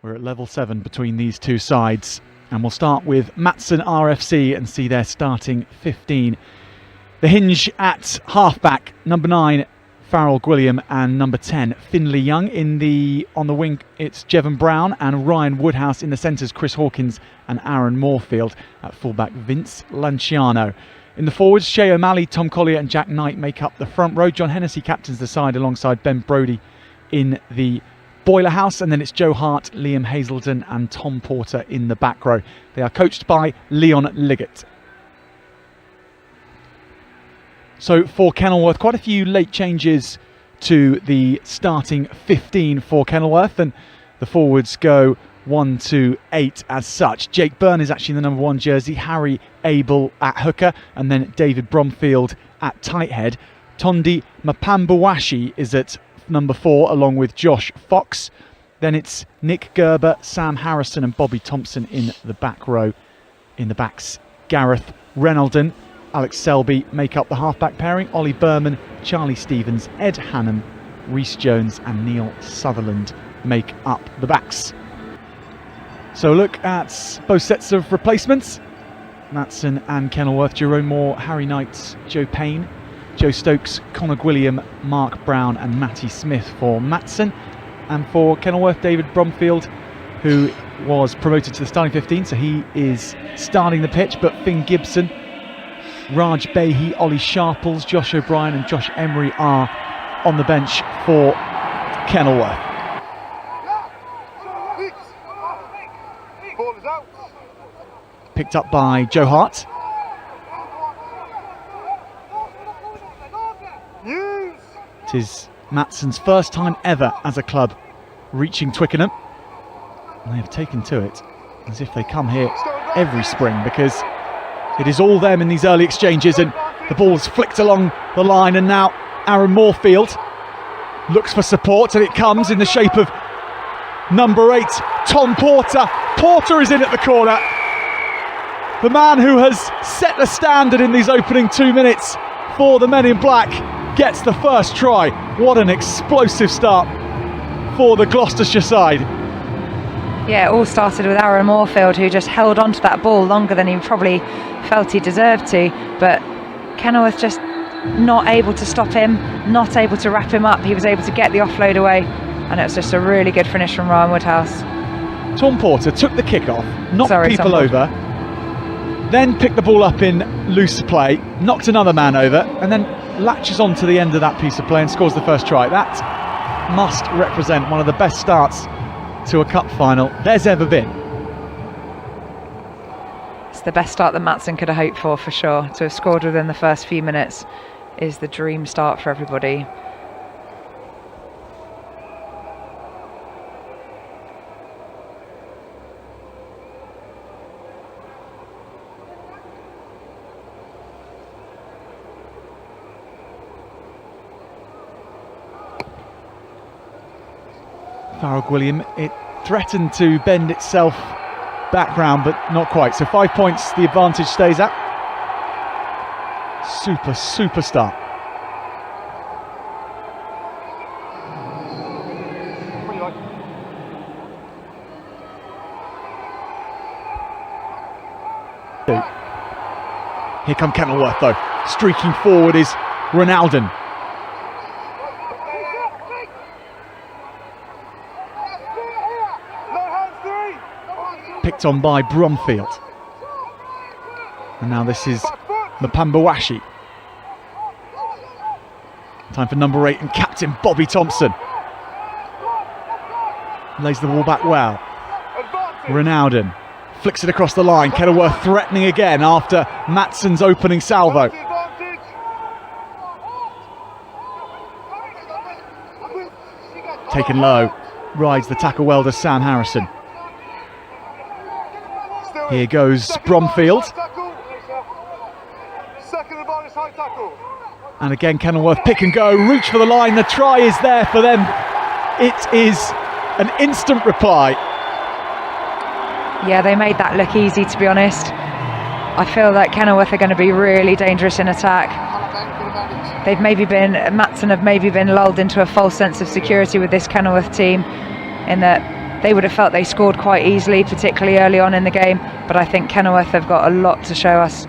We're at level 7 between these two sides, and we'll start with Matson RFC and see their starting 15. The hinge at halfback, number 9 Farrell Gwilliam and number 10 Finley Young. On the wing it's Jevon Brown and Ryan Woodhouse. In the centres, Chris Hawkins and Aaron Moorfield. At fullback, Vince Lanciano. In the forwards, Shay O'Malley, Tom Collier and Jack Knight make up the front row. John Hennessy captains the side alongside Ben Brodie in the Boiler House, and then it's Joe Hart, Liam Hazelden and Tom Porter in the back row. They are coached by Leon Liggett. So for Kenilworth, quite a few late changes to the starting 15 for Kenilworth, and the forwards go 1 to 8 as such. Jake Byrne is actually the number 1 jersey, Harry Abel at hooker, and then David Bromfield at tight head. Tondi Mpambuwashi is at number 4 along with Josh Fox. Then it's Nick Gerber, Sam Harrison and Bobby Thompson in the back row. In the backs, Gareth Reynolden, Alex Selby make up the halfback pairing. Ollie Berman, Charlie Stevens, Ed Hannam, Rhys Jones and Neil Sutherland make up the backs. So look at both sets of replacements. Matson and Kenilworth, Jerome Moore, Harry Knight, Joe Payne, Joe Stokes, Connor Gwilliam, Mark Brown and Matty Smith for Matson. And for Kenilworth, David Bromfield, who was promoted to the starting 15, so he is starting the pitch, but Finn Gibson, Raj Behi, Ollie Sharples, Josh O'Brien and Josh Emery are on the bench for Kenilworth. Picked up by Joe Hart. It is Matson's first time ever as a club reaching Twickenham, and they have taken to it as if they come here every spring, because it is all them in these early exchanges, and the ball's flicked along the line, and now Aaron Moorfield looks for support, and it comes in the shape of number 8 Tom Porter. Porter is in at the corner, the man who has set the standard in these opening 2 minutes for the Men in Black gets the first try. What an explosive start for the Gloucestershire side. Yeah, it all started with Aaron Moorfield, who just held on to that ball longer than he probably felt he deserved to, but Kenilworth just not able to stop him, not able to wrap him up. He was able to get the offload away, and it was just a really good finish from Ryan Woodhouse. Tom Porter took the kick off, knocked people over, then picked the ball up in loose play, knocked another man over, and then latches on to the end of that piece of play and scores the first try. That must represent one of the best starts to a cup final there's ever been. It's the best start that Matson could have hoped for sure. To have scored within the first few minutes is the dream start for everybody. Farrell Gwilliam, it threatened to bend itself back round, but not quite. So 5 points, the advantage stays at. Super start. Here come Kenilworth though. Streaking forward is Ronalden. Picked on by Bromfield. And now this is Mpambuwashi. Time for number 8 and captain Bobby Thompson. Lays the ball back well. Ronalden flicks it across the line. Kenilworth threatening again after Matson's opening salvo. Taken low. Rides the tackle welder Sam Harrison. Here goes Bromfield. And again Kenilworth pick and go, reach for the line, the try is there for them. It is an instant reply. Yeah, they made that look easy, to be honest. I feel that Kenilworth are going to be really dangerous in attack. Matson have maybe been lulled into a false sense of security with this Kenilworth team, in that they would have felt they scored quite easily, particularly early on in the game. But I think Kenilworth have got a lot to show us,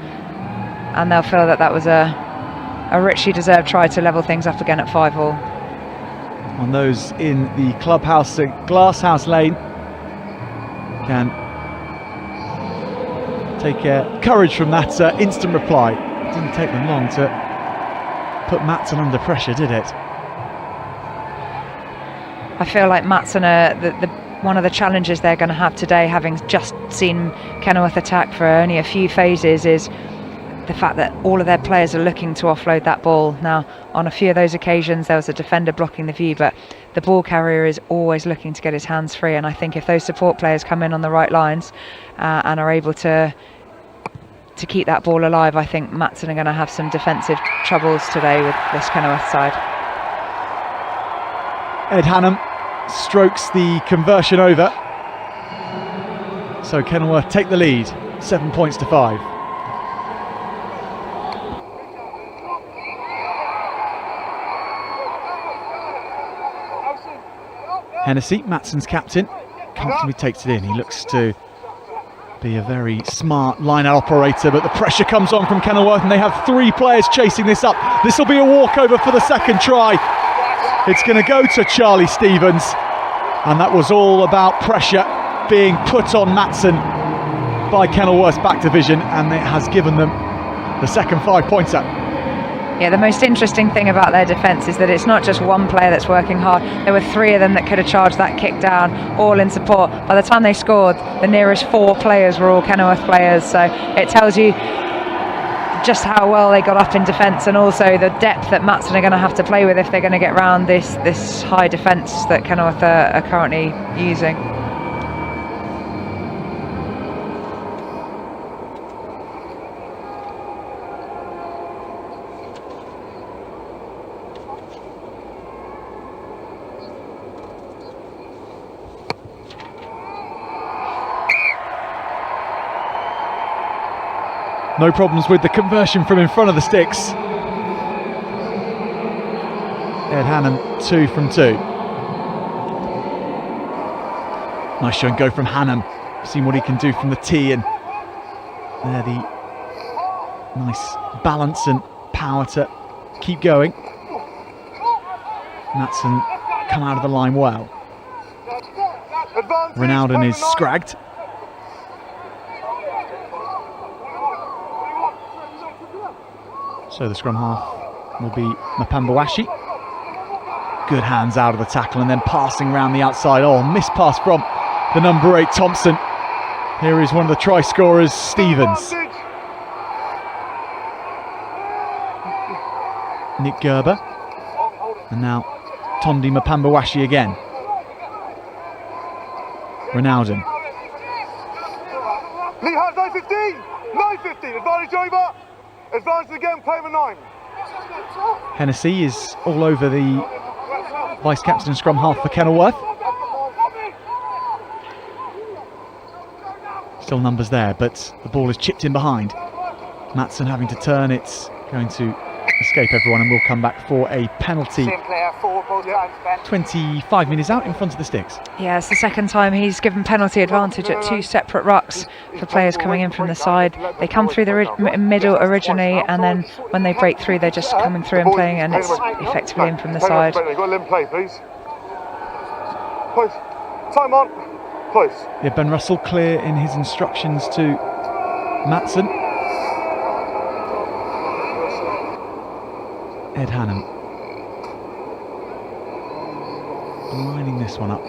and they'll feel that that was a richly deserved try to level things up again at 5-all. On those in the clubhouse at Glasshouse Lane can take courage from that instant reply. It didn't take them long to put Matson under pressure, did it? I feel like Matson are one of the challenges they're going to have today, having just seen Kenilworth attack for only a few phases, is the fact that all of their players are looking to offload that ball. Now, on a few of those occasions there was a defender blocking the view, but the ball carrier is always looking to get his hands free, and I think if those support players come in on the right lines and are able to keep that ball alive, I think Matson are going to have some defensive troubles today with this Kenilworth side. Ed Hannam strokes the conversion over, so Kenilworth take the lead, 7 points to 5. Hennessy, Matson's captain, comfortably takes it in. He looks to be a very smart line-out operator, but the pressure comes on from Kenilworth, and they have 3 players chasing this up. This will be a walkover for the second try. It's going to go to Charlie Stevens, and that was all about pressure being put on Matson by Kenilworth's back division, and it has given them the second 5-pointer. Yeah, the most interesting thing about their defence is that it's not just one player that's working hard. There were 3 of them that could have charged that kick down, all in support. By the time they scored, the nearest 4 players were all Kenilworth players, so it tells you just how well they got up in defence, and also the depth that Matson are going to have to play with if they're going to get round this high defence that Kenilworth are currently using. No problems with the conversion from in front of the sticks. Ed Hannam, 2 from 2. Nice show and go from Hannam. Seeing what he can do from the tee, and there the nice balance and power to keep going. Matson come out of the line well. Ronaldo is scragged. So the scrum half will be Mapambawashi. Good hands out of the tackle, and then passing round the outside. Oh, missed pass from the number 8, Thompson. Here is one of the try scorers, Stevens. Nick Gerber. And now Tondi Mapambawashi again. Ronaldo. 9-15, 9-15, advantage over. Advance again, play with 9. Hennessy is all over the vice-captain and scrum half for Kenilworth. Still numbers there, but the ball is chipped in behind. Matson having to turn, it's going to escape everyone, and will come back for a penalty. 25 minutes out in front of the sticks. Yeah, it's the second time he's given penalty advantage at 2 separate rucks for players coming in from the side. They come through the middle originally, and then when they break through, they're just coming through and playing, and it's effectively in from the side. You've got to let him play, please. Please. Time on. Please. Yeah, Ben Russell clear in his instructions to Matson. Ed Hannam lining this one up.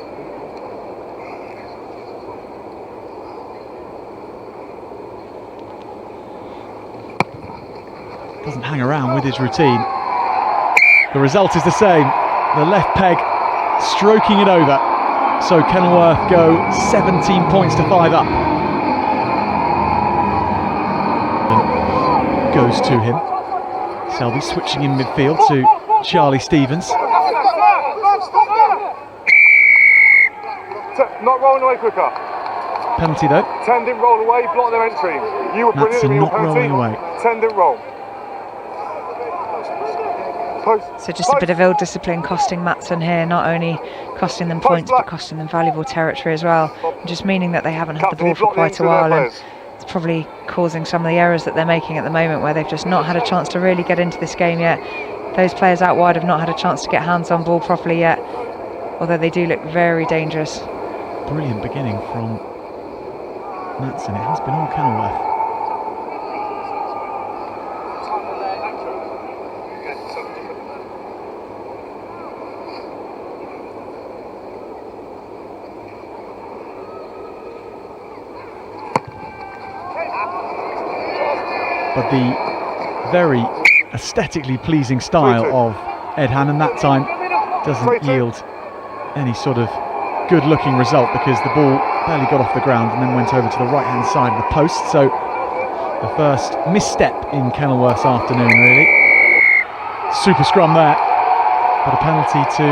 Doesn't hang around with his routine. The result is the same. The left peg stroking it over. So Kenilworth go 17 points to 5 up. And goes to him. Selby switching in midfield to Charlie Stevens. Not rolling away quicker. Penalty though. 10 didn't roll away, block their entry. You were brilliant in your not rolling penalty. away. 10 didn't roll. So just a bit of ill discipline costing Matson here, not only costing them points but costing them valuable territory as well, and just meaning that they haven't had the ball for quite a while, and it's probably causing some of the errors that they're making at the moment, where they've just not had a chance to really get into this game yet. Those players out wide have not had a chance to get hands on ball properly yet, although they do look very dangerous. Brilliant beginning from Matson. It has been all Kenilworth. But the very aesthetically pleasing style of Ed Hannon that time doesn't yield any sort of good looking result, because the ball barely got off the ground and then went over to the right hand side of the post. So the first misstep in Kenilworth's afternoon, really. Super scrum there, but a penalty to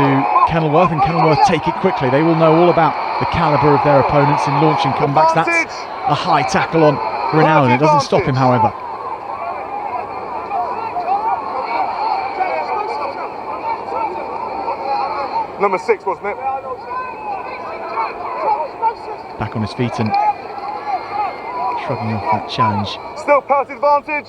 Kenilworth, and Kenilworth take it quickly. They will know all about the calibre of their opponents in launching comebacks. That's a high tackle on Rinaldi. It doesn't stop him, however. Number 6, wasn't it? Back on his feet and shrugging off that challenge. Still penalty advantage.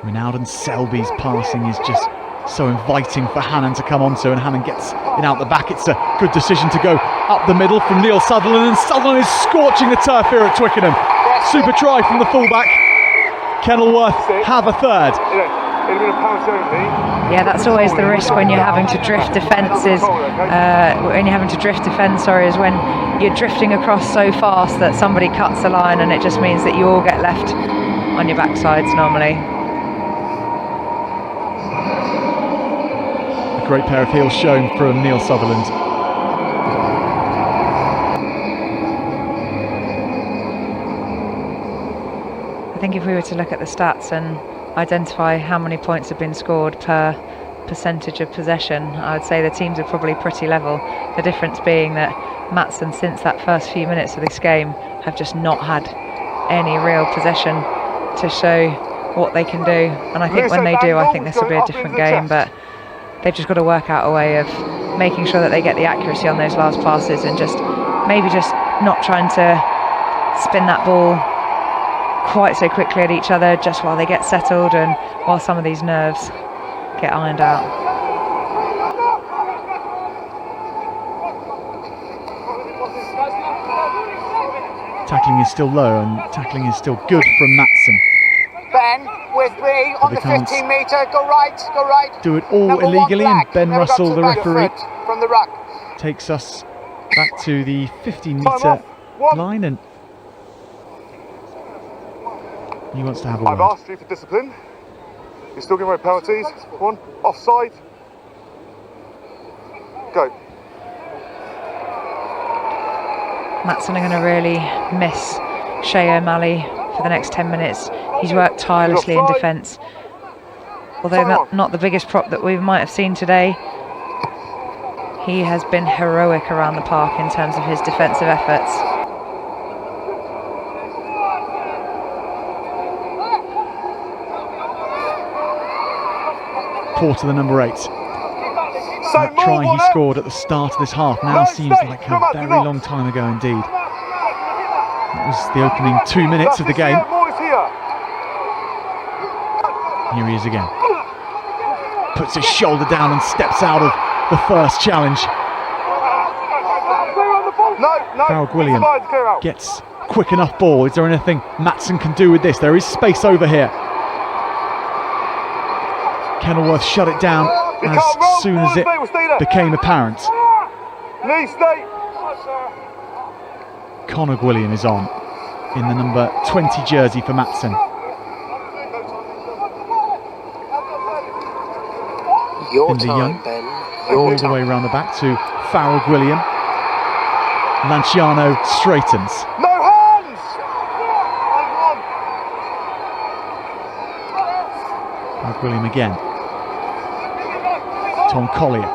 Rinaldi Selby's passing is just so inviting for Hannon to come onto, and Hannon gets it out the back. It's a good decision to go up the middle from Neil Sutherland, and Sutherland is scorching the turf here at Twickenham. Super try from the fullback. Kenilworth have a third. Yeah, that's always the risk when you're having to drift defences. When you're having to drift defence, is when you're drifting across so fast that somebody cuts the line, and it just means that you all get left on your backsides normally. A great pair of heels shown from Neil Sutherland. I think if we were to look at the stats and identify how many points have been scored per percentage of possession, I would say the teams are probably pretty level. The difference being that Matson, since that first few minutes of this game, have just not had any real possession to show what they can do. And I think when they do, I think this will be a different game, but they've just got to work out a way of making sure that they get the accuracy on those last passes, and just maybe just not trying to spin that ball quite so quickly at each other just while they get settled and while some of these nerves get ironed out. Tackling is still low, and tackling is still good from Matson. Ben with 3 on the 15 metre, go right. Do it all Number illegally, and Ben Never got Russell, to the back referee, foot from the ruck. takes us back to the 15 metre line, and he wants to have a I've word. asked you for discipline. You're still giving away penalties. 1, offside. Go. Matson are going to really miss Shea O'Malley for the next 10 minutes. He's worked tirelessly in defence. Although not the biggest prop that we might have seen today, he has been heroic around the park in terms of his defensive efforts. Porter, the number 8. That try he scored at the start of this half now seems like a very long time ago indeed. That was the opening 2 minutes of the game. Here he is again. Puts his shoulder down and steps out of the first challenge. Farrell William gets quick enough ball. Is there anything Matson can do with this? There is space over here. Kenilworth shut it down as soon as it became apparent. Conor William is on in the number 20 jersey for Matson. Indy Young, all the way around the back to Farrell William. Lanciano straightens. No hands! Farrell William again. Tom Collier.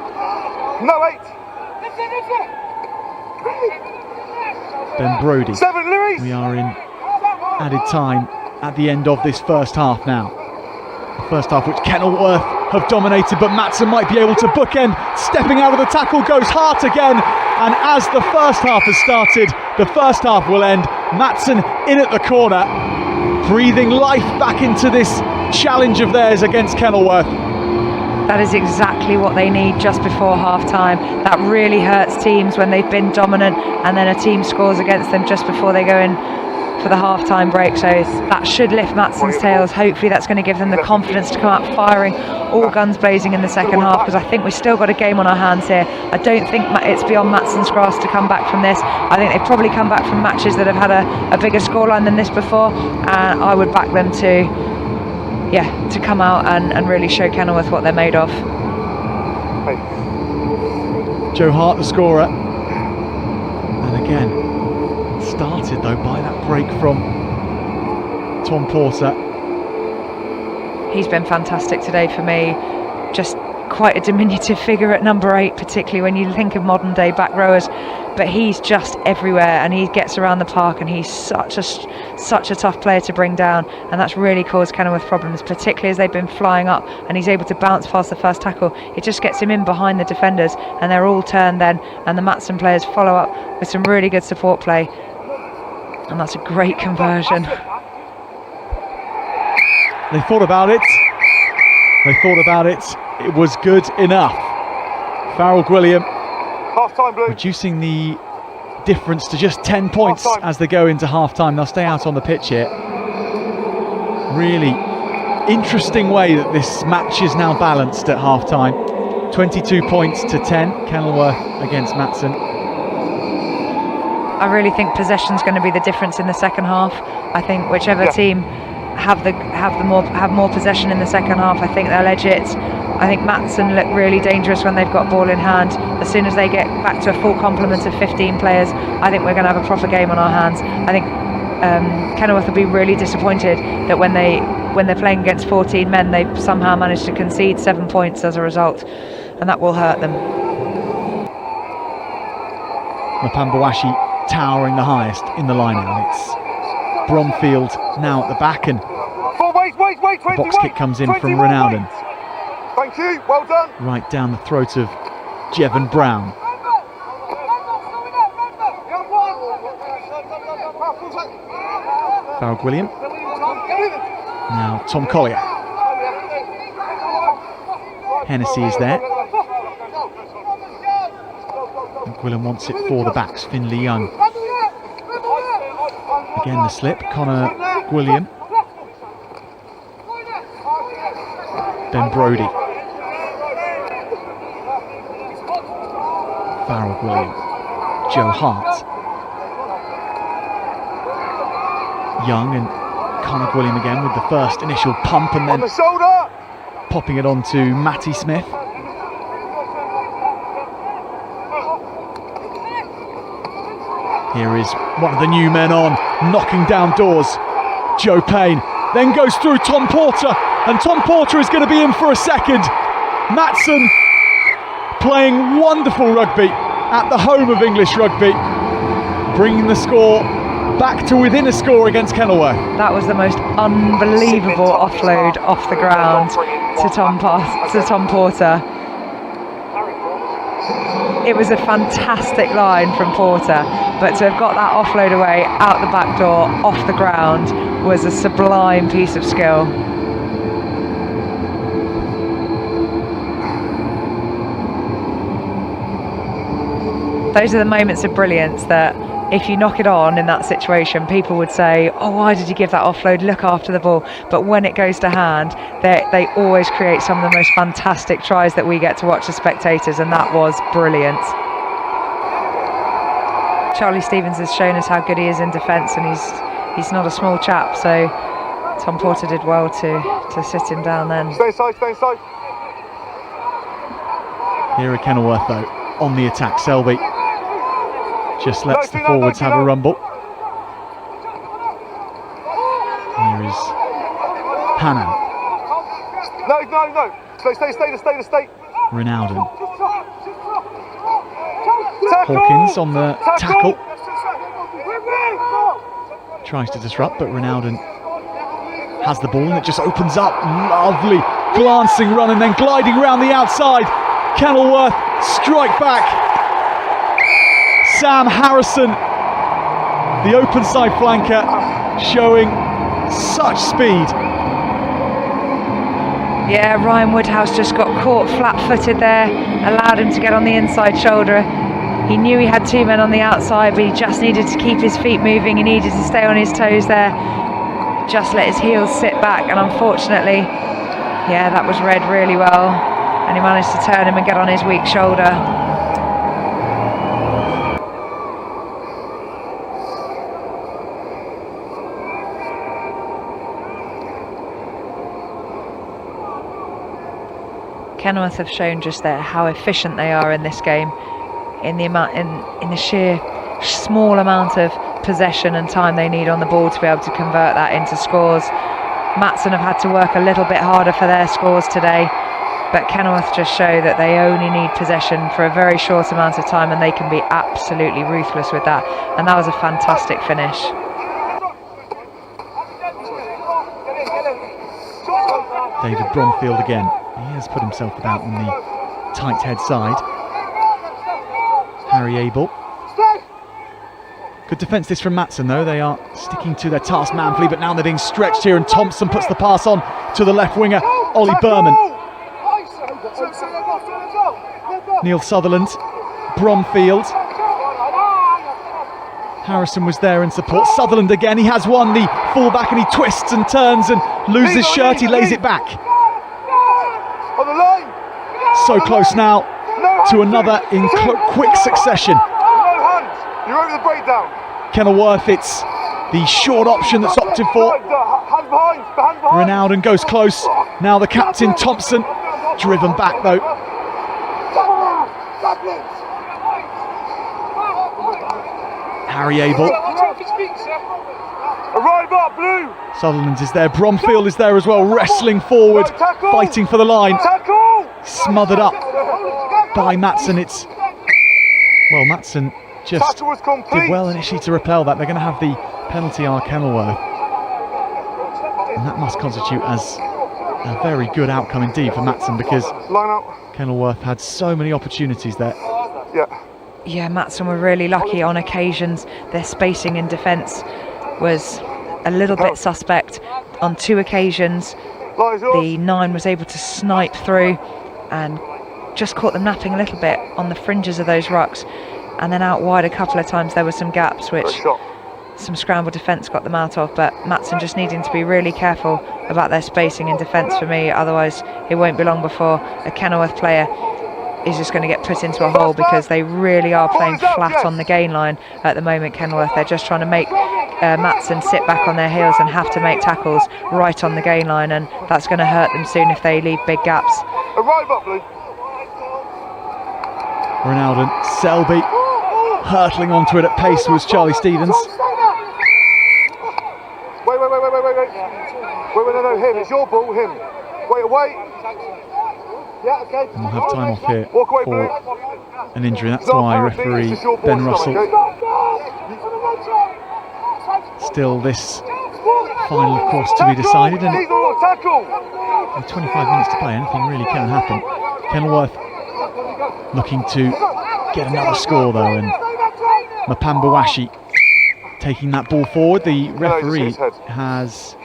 No 8. Ben Brodie. 7, Lewis. We are in added time at the end of this first half now. First half which Kenilworth have dominated, but Matson might be able to bookend. Stepping out of the tackle goes Hart again, and as the first half has started, the first half will end. Matson in at the corner, breathing life back into this challenge of theirs against Kenilworth. That is exactly what they need just before half-time. That really hurts teams when they've been dominant and then a team scores against them just before they go in for the half-time break. So that should lift Matson's tails. Hopefully that's going to give them the confidence to come out firing all guns blazing in the second half, because I think we've still got a game on our hands here. I don't think it's beyond Matson's grasp to come back from this. I think they've probably come back from matches that have had a bigger scoreline than this before, and I would back them to come out and really show Kenilworth what they're made of. Joe Hart, the scorer, and again started though by that break from Tom Porter. He's been fantastic today for me. Just quite a diminutive figure at number 8, particularly when you think of modern day back rowers, but he's just everywhere and he gets around the park, and he's such a tough player to bring down, and that's really caused Kenilworth problems, particularly as they've been flying up and he's able to bounce past the first tackle. It just gets him in behind the defenders and they're all turned then, and the Matson players follow up with some really good support play, and that's a great conversion. They thought about it. It was good enough. Farrell Gwilliam reducing the difference to just 10 points as they go into half-time. They'll stay out on the pitch here. Really interesting way that this match is now balanced at half-time. 22 points to 10, Kenilworth against Matson. I really think possession's going to be the difference in the second half. I think whichever team have more possession in the second half, I think they'll edge it. I think Matson look really dangerous when they've got ball in hand. As soon as they get back to a full complement of 15 players, I think we're going to have a proper game on our hands. I think Kenilworth will be really disappointed that when they're playing against 14 men, they've somehow managed to concede 7 points as a result, and that will hurt them. Mapambawashi towering the highest in the line-out. It's Bromfield now at the back, and the box kick comes in from Ronalden. Thank you, well done. Right down the throat of Jevon Brown. Farrell Gwilliam. Now Tom Collier. Hennessy is there. And Gwilliam wants it for the backs. Finley Young. Again the slip. Connor Gwilliam. Ben Brodie. Farrell Gwilliam. Joe Hart. Young and Connor Gwilliam again with the first initial pump, and then popping it on to Matty Smith. Here is one of the new men on, knocking down doors. Joe Payne then goes through Tom Porter, and Tom Porter is going to be in for a second. Matson playing wonderful rugby at the home of English rugby, bringing the score back to within a score against Kenilworth. That was the most unbelievable offload off the ground to Tom Porter. It was a fantastic line from Porter, but to have got that offload away out the back door off the ground was a sublime piece of skill. Those are the moments of brilliance that if you knock it on in that situation, people would say, oh, why did you give that offload? Look after the ball. But when it goes to hand, they always create some of the most fantastic tries that we get to watch as spectators, and that was brilliant. Charlie Stevens has shown us how good he is in defence, and he's not a small chap, so Tom Porter did well to sit him down then. Stay inside, stay inside. Here are Kenilworth though, on the attack. Selby just lets the forwards have a rumble. Here is Hannan. No. Stay. Ronalden. Hawkins on the tackle. Tries to disrupt, but Ronalden has the ball and it just opens up. Lovely glancing run and then gliding round the outside. Kenilworth strike back. Sam Harrison, the open side flanker, showing such speed. Yeah, Ryan Woodhouse just got caught flat-footed there, allowed him to get on the inside shoulder. He knew he had two men on the outside, but he just needed to keep his feet moving. He needed to stay on his toes there. Just let his heels sit back, and unfortunately, yeah, that was read really well. And he managed to turn him and get on his weak shoulder. Kenilworth have shown just there how efficient they are in this game, in the amount, in the sheer small amount of possession and time they need on the ball to be able to convert that into scores. Matson have had to work a little bit harder for their scores today, but Kenilworth just show that they only need possession for a very short amount of time, and they can be absolutely ruthless with that. And that was a fantastic finish. David Bromfield again. He has put himself about on the tight head side. Harry Abel. Good defence this from Matson though. They are sticking to their task manfully, but now they're being stretched here, and Thompson puts the pass on to the left winger, Ollie Berman. Neil Sutherland, Bromfield. Harrison was there in support. Sutherland again, he has one, the fullback, and he twists and turns and loses his shirt, he lays it back. So close now to another in quick succession. You're over the breakdown. Kenilworth, it's the short option that's opted for. Ronaldo goes close. Now the captain, Thompson, driven back though. Harry Abel. Arrive up, Blue. Sutherland is there. Bromfield is there as well, wrestling forward, fighting for the line. Smothered up by Matson. It's, well, Matson just did well initially to repel that. They're going to have the penalty on Kenilworth, and that must constitute as a very good outcome indeed for Matson, because Kenilworth had so many opportunities there. Yeah, Matson were really lucky on occasions. Their spacing in defence was a little bit suspect. On two occasions, the 9 was able to snipe through and just caught them napping a little bit on the fringes of those rucks. And then out wide a couple of times there were some gaps which some scramble defence got them out of, but Matson just needing to be really careful about their spacing in defence for me, otherwise it won't be long before a Kenilworth player is just going to get put into a hole, because they really are playing flat on the gain line at the moment, Kenilworth. They're just trying to make Matson sit back on their heels and have to make tackles right on the gain line, and that's going to hurt them soon if they leave big gaps. Ronaldo, Selby, hurtling onto it at pace was Charlie Stevens. Wait, no, him, it's your ball, him. Wait. Yeah, okay. And we'll have time off here for an injury. That's why referee Ben Russell. Still this final, of course, to be decided, and 25 minutes to play, anything really can happen. Kenilworth looking to get another score though, and Mapambawashi taking that ball forward. The referee has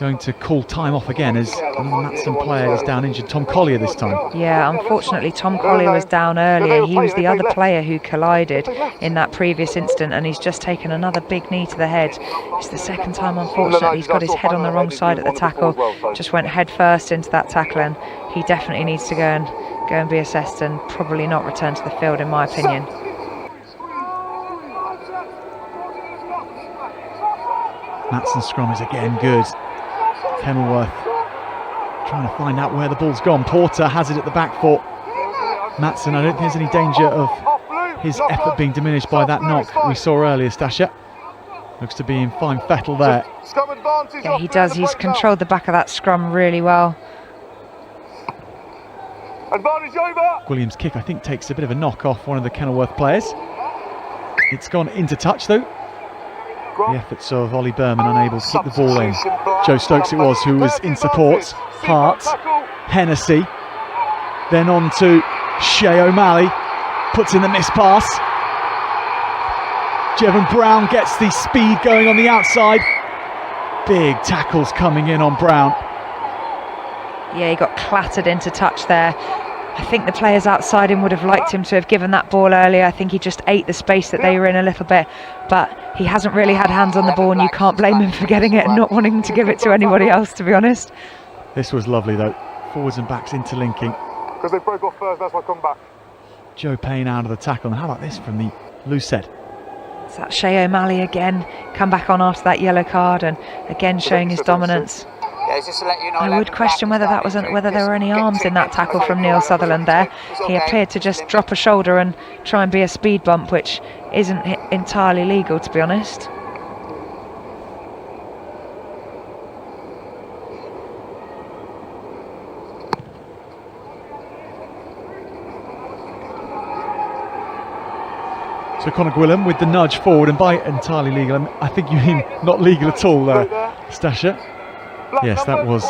going to call time off again as another Matson player is down injured. Tom Collier this time. Yeah, unfortunately Tom Collier was down earlier. He was the other player who collided in that previous incident, and he's just taken another big knee to the head. It's the second time, unfortunately. He's got his head on the wrong side at the tackle, just went head first into that tackle, and he definitely needs to go and be assessed and probably not return to the field, in my opinion. Matson's scrum is again good. Kenilworth trying to find out where the ball's gone. Porter has it at the back for Matson. I don't think there's any danger of his effort being diminished by that knock we saw earlier, Stasha. Looks to be in fine fettle there. Yeah, he does. He's controlled the back of that scrum really well. Williams' kick, I think, takes a bit of a knock off one of the Kenilworth players. It's gone into touch though. The efforts of Ollie Berman unable to keep the ball in. Joe Stokes it was who was in support. Hart, Hennessy, then on to Shea O'Malley, puts in the missed pass. Jevon Brown gets the speed going on the outside. Big tackles coming in on Brown. Yeah, he got clattered into touch there. I think the players outside him would have liked him to have given that ball earlier. I think he just ate the space that they were in a little bit, but he hasn't really had hands on the ball, and you can't blame him for getting it and not wanting to give it to anybody else, to be honest. This was lovely though, forwards and backs interlinking. Because they broke off first, that's why I come back. Joe Payne out of the tackle, and how about this from the loose head? It's that Shea O'Malley again, come back on after that yellow card, and again showing his dominance. Yeah, just to let you know, I would question whether there were any arms in that tackle from Neil Sutherland there. He appeared to just drop a shoulder and try and be a speed bump, which isn't entirely legal, to be honest. So Conor Gwilym with the nudge forward, and by entirely legal, I think you mean not legal at all there, Stasha. Yes, that was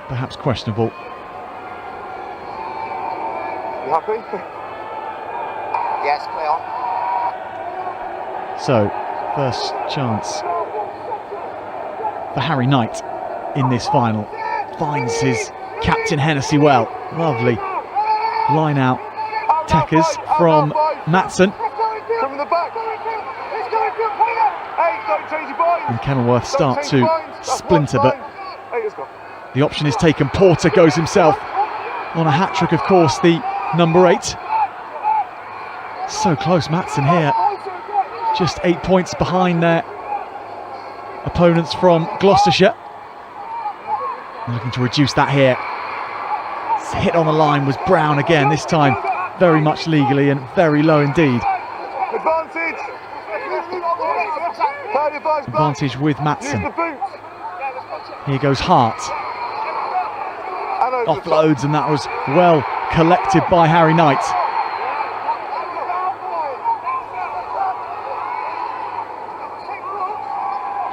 perhaps questionable. You happy? Yes, play on. So, first chance for Harry Knight in this final. Finds his captain Hennessy well. Lovely line out techers from Matson. From the back. And Kenilworth start to splinter, but the option is taken. Porter goes himself on a hat-trick, of course, the number 8. So close, Matson here. Just 8 points behind their opponents from Gloucestershire. Looking to reduce that here. Hit on the line was Brown again, this time very much legally and very low indeed. Advantage with Matson. Here goes Hart. Offloads, and that was well collected by Harry Knight.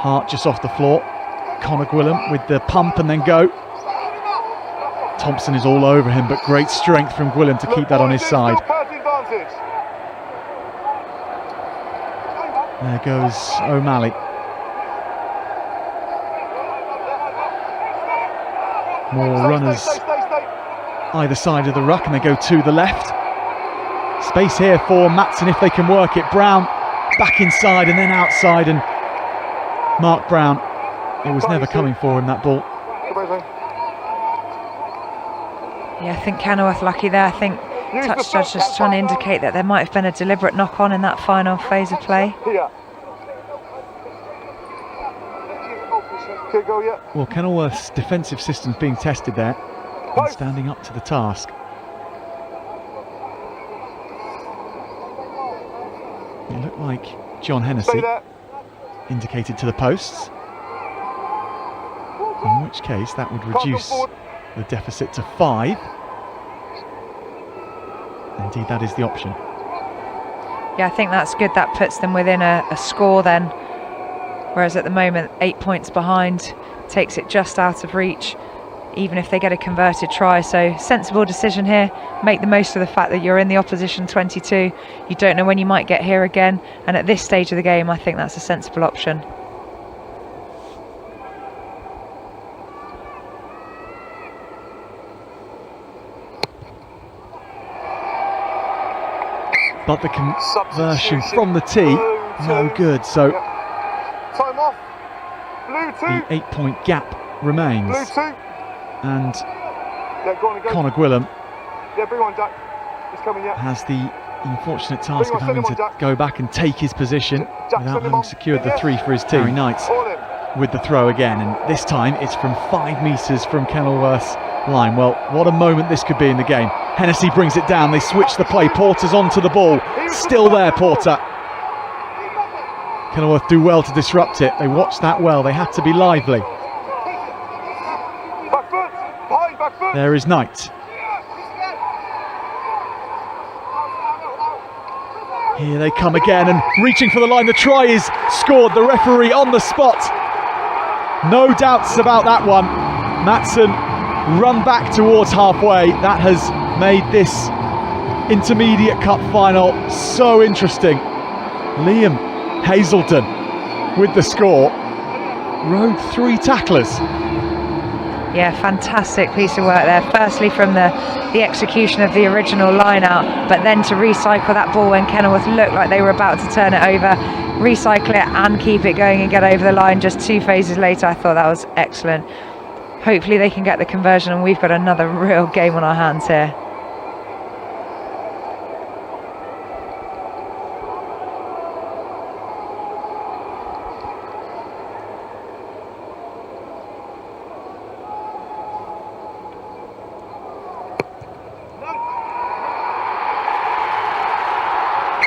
Hart just off the floor. Conor Gwilym with the pump and then go. Thompson is all over him, but great strength from Gwilym to keep that on his side. There goes O'Malley. More runners either side of the ruck, and they go to the left. Space here for Matson if they can work it. Brown back inside and then outside, and Mark Brown, it was never coming for him, that ball. Yeah, I think Kenilworth lucky there. I think touch judge just trying to indicate that there might have been a deliberate knock-on in that final phase of play. Well, Kenilworth's defensive system's being tested there, and standing up to the task. It looked like John Hennessy indicated to the posts, in which case that would reduce the deficit to 5. Indeed, that is the option. Yeah, I think that's good. That puts them within a score then, whereas at the moment 8 points behind takes it just out of reach, even if they get a converted try. So sensible decision here. Make the most of the fact that you're in the opposition 22. You don't know when you might get here again, and at this stage of the game I think that's a sensible option. But the conversion from the tee, no good. So time off. Blue 2. The 8-point gap remains. Blue 2. And Go on, Conor Gwilym bring on Jack. He's coming, has the unfortunate task of having to go back and take his position without having secured the 3 for his team. Harry Knight with the throw again, and this time it's from 5 metres from Kenilworth's line. Well, what a moment this could be in the game. Hennessy brings it down, they switch the play, Porter's onto the ball, still there Porter. Kenilworth do well to disrupt it, they watched that well, they had to be lively. There is Knight. Here they come again and reaching for the line. The try is scored. The referee on the spot. No doubts about that one. Matson run back towards halfway. That has made this Intermediate Cup final so interesting. Liam Hazelden with the score. Rode 3 tacklers. Yeah, fantastic piece of work there. Firstly from the execution of the original line out, but then to recycle that ball when Kenilworth looked like they were about to turn it over, recycle it and keep it going and get over the line just 2 phases later. I thought that was excellent. Hopefully they can get the conversion and we've got another real game on our hands here.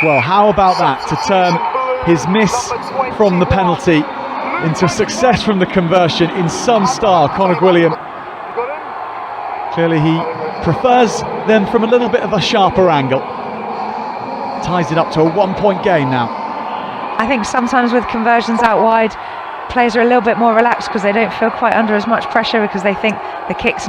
Well, how about that, to turn his miss from the penalty into success from the conversion in some style. Conor Gwilliam, clearly he prefers them from a little bit of a sharper angle. Ties it up to a 1-point game now. I think sometimes with conversions out wide, players are a little bit more relaxed because they don't feel quite under as much pressure because they think the kick's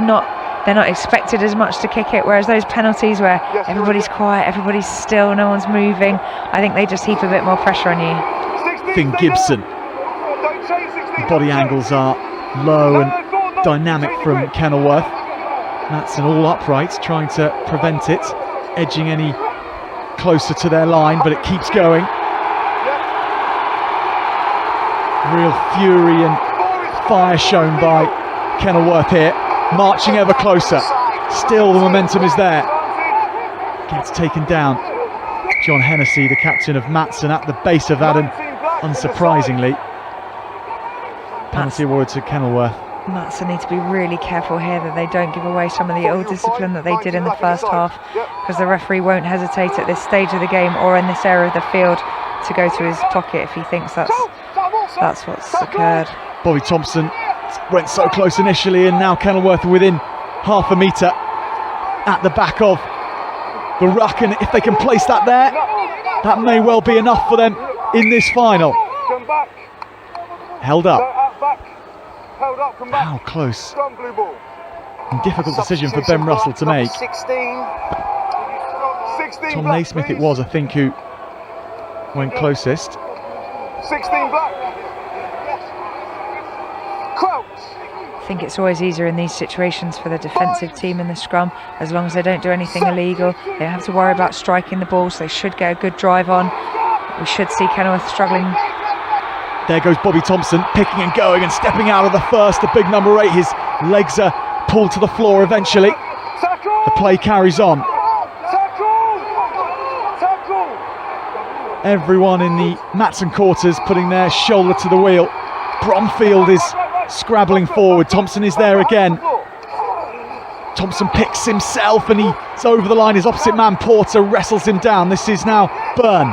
they're not expected as much to kick it, whereas those penalties where everybody's quiet, everybody's still, no one's moving, I think they just heap a bit more pressure on you. Finn Gibson. The body angles are low and dynamic from Kenilworth. Matson all upright, trying to prevent it, edging any closer to their line, but it keeps going. Real fury and fire shown by Kenilworth here. Marching ever closer. Still the momentum is there. Gets taken down. John Hennessy, the captain of Matson, at the base of that, and unsurprisingly, penalty award to Kenilworth. Matson need to be really careful here that they don't give away some of the old discipline that they did in the first half, because the referee won't hesitate at this stage of the game or in this area of the field to go to his pocket if he thinks that's what's occurred. Bobby Thompson went so close initially, and now Kenilworth within half a metre at the back of the ruck, and if they can place that there, that may well be enough for them in this final. Held up. How close. And difficult decision for Ben Russell to make. Tom Naismith it was, I think, who went closest. 16 black. I think it's always easier in these situations for the defensive team in the scrum, as long as they don't do anything illegal. They don't have to worry about striking the ball, so they should get a good drive on. We should see Kenilworth struggling. There goes Bobby Thompson, picking and going and stepping out of the first, the big number 8. His legs are pulled to the floor eventually. The play carries on. Everyone in the Matson quarters putting their shoulder to the wheel. Bromfield is scrabbling forward. Thompson is there again. Thompson picks himself and he's over the line. His opposite man, Porter, wrestles him down. This is now Byrne.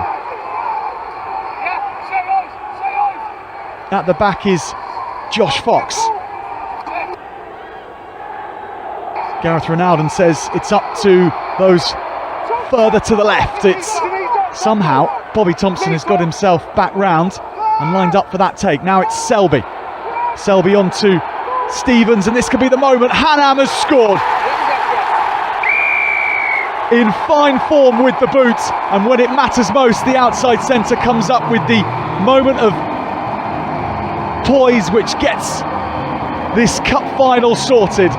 At the back is Josh Fox. Gareth Ronalden says it's up to those further to the left. It's somehow Bobby Thompson has got himself back round and lined up for that take. Now it's Selby. Selby on to Stevens, and this could be the moment. Hanham has scored. In fine form with the boot, and when it matters most, the outside centre comes up with the moment of poise which gets this cup final sorted.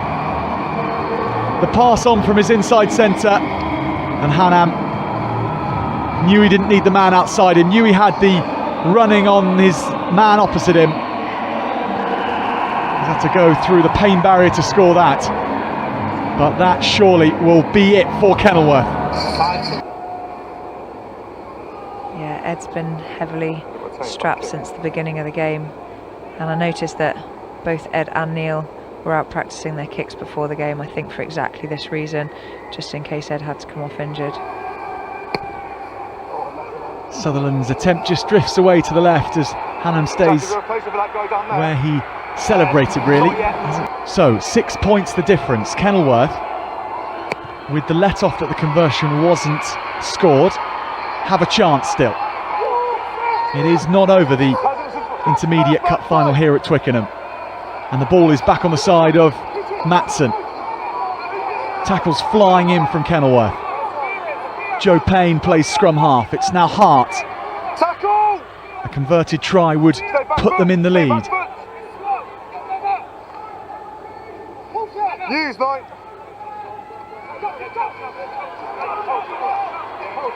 The pass on from his inside centre, and Hanham knew he didn't need the man outside him, knew he had the running on his man opposite him. He's had to go through the pain barrier to score that, but that surely will be it for Kenilworth. Yeah, Ed's been heavily strapped since the beginning of the game, and I noticed that both Ed and Neil were out practicing their kicks before the game, I think for exactly this reason, just in case Ed had to come off injured. Sutherland's attempt just drifts away to the left as Hanham stays where he celebrated, really. So 6 points the difference. Kenilworth, with the let-off that the conversion wasn't scored, have a chance still. It is not over, the Intermediate Cup final here at Twickenham. And the ball is back on the side of Matson. Tackles flying in from Kenilworth. Joe Payne plays scrum half. It's now Hart. Tackle! A converted try would put them in the lead. Use 9.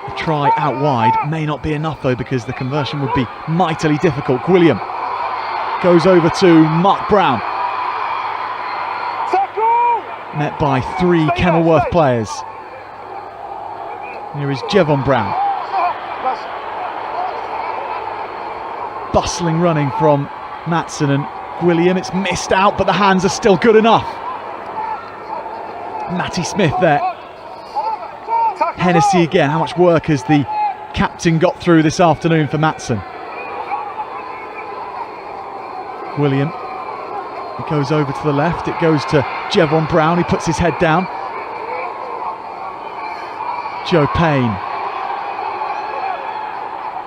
The try out wide may not be enough though, because the conversion would be mightily difficult. Gwilliam goes over to Mark Brown. Tackle! Met by 3 Kenilworth players. Here is Jevon Brown. Bustling running from Matson and Gwilliam. It's missed out, but the hands are still good enough. Matty Smith there. Hennessy again. How much work has the captain got through this afternoon for Matson? Gwilliam. It goes over to the left. It goes to Jevon Brown. He puts his head down. Joe Payne.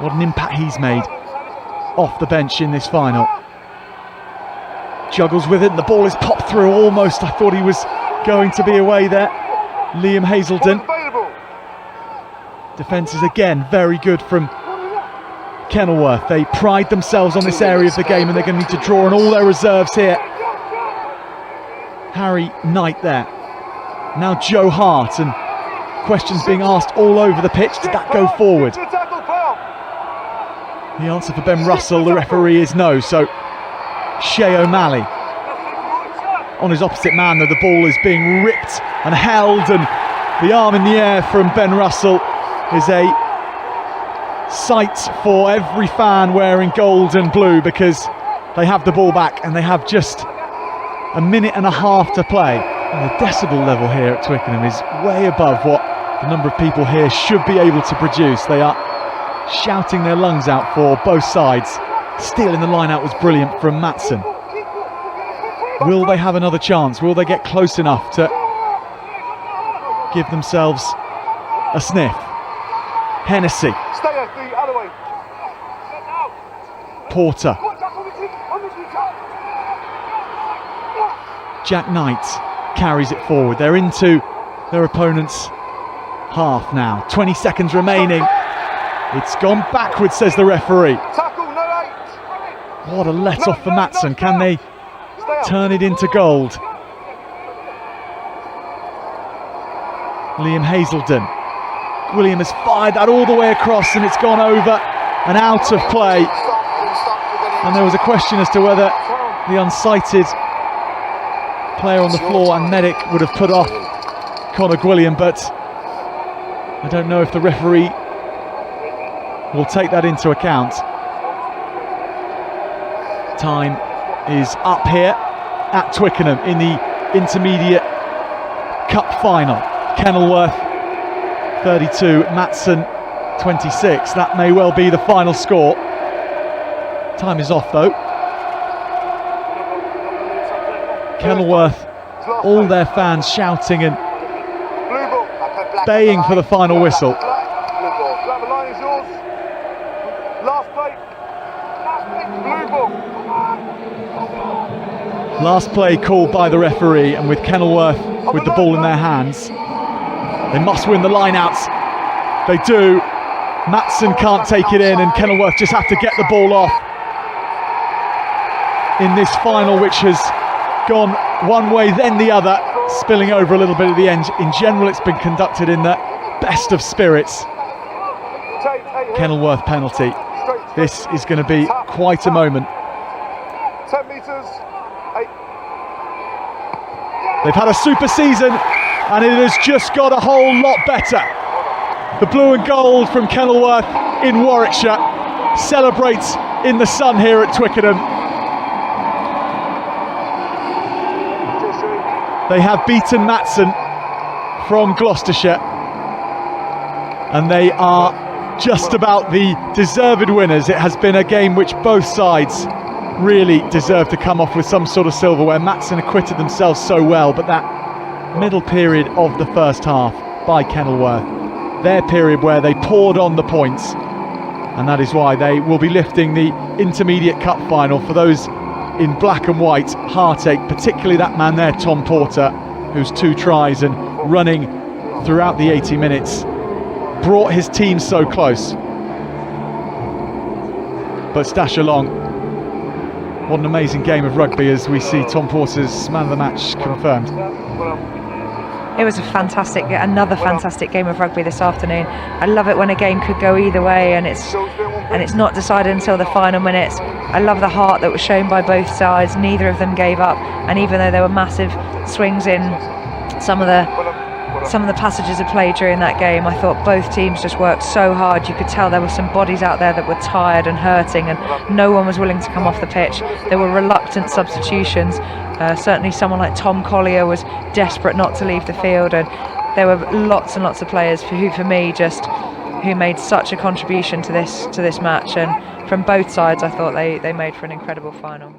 What an impact he's made off the bench in this final. Juggles with it and the ball is popped through almost. I thought he was going to be away there. Liam Hazelden. Defences again very good from Kenilworth. They pride themselves on this area of the game and they're going to need to draw on all their reserves here. Harry Knight there. Now Joe Hart, and questions being asked all over the pitch. Did that go forward? The answer for Ben Russell, the referee, is no. So Shea O'Malley on his opposite man, though the ball is being ripped and held, and the arm in the air from Ben Russell is a sight for every fan wearing gold and blue, because they have the ball back and they have just a minute and a half to play. And the decibel level here at Twickenham is way above what the number of people here should be able to produce. They are shouting their lungs out for both sides. Stealing the line out was brilliant from Matson. Will they have another chance? Will they get close enough to give themselves a sniff? Hennessy. Porter. Jack Knight carries it forward. They're into their opponent's half now. 20 seconds remaining. It's gone backwards, says the referee. What a let-off for Matson. Can they turn it into gold? Liam Hazelden. Gwilliam has fired that all the way across and it's gone over and out of play. And there was a question as to whether the unsighted player on the floor and medic would have put off Conor Gwilliam, but I don't know if the referee will take that into account. Time is up here at Twickenham in the Intermediate Cup final. Kenilworth 32, Matson 26. That may well be the final score. Time is off though. Kenilworth, all their fans shouting and baying for the final whistle. Last play called by the referee, and with Kenilworth with the ball in their hands, they must win the line-outs. They do. Matson can't take it in and Kenilworth just have to get the ball off in this final, which has gone one way then the other, spilling over a little bit at the end. In general, it's been conducted in the best of spirits. Kenilworth penalty. This is going to be quite a moment. 10 metres. They've had a super season and it has just got a whole lot better. The blue and gold from Kenilworth in Warwickshire celebrates in the sun here at Twickenham. They have beaten Matson from Gloucestershire and they are just about the deserved winners. It has been a game which both sides really deserve to come off with some sort of silverware. Matson acquitted themselves so well, but that middle period of the first half by Kenilworth their period where they poured on the points, and that is why they will be lifting the Intermediate Cup final. For those in black and white, heartache, particularly that man there, Tom Porter, whose 2 tries and running throughout the 80 minutes brought his team so close. But Stash along, what an amazing game of rugby as we see Tom Porter's man of the match confirmed. It was another fantastic game of rugby this afternoon. I love it when a game could go either way and it's not decided until the final minutes. I love the heart that was shown by both sides. Neither of them gave up, and even though there were massive swings in some of the passages of play during that game, I thought both teams just worked so hard. You could tell there were some bodies out there that were tired and hurting, and no one was willing to come off the pitch. There were reluctant substitutions. Certainly someone like Tom Collier was desperate not to leave the field, and there were lots and lots of players who made such a contribution to this match. And from both sides, I thought they made for an incredible final.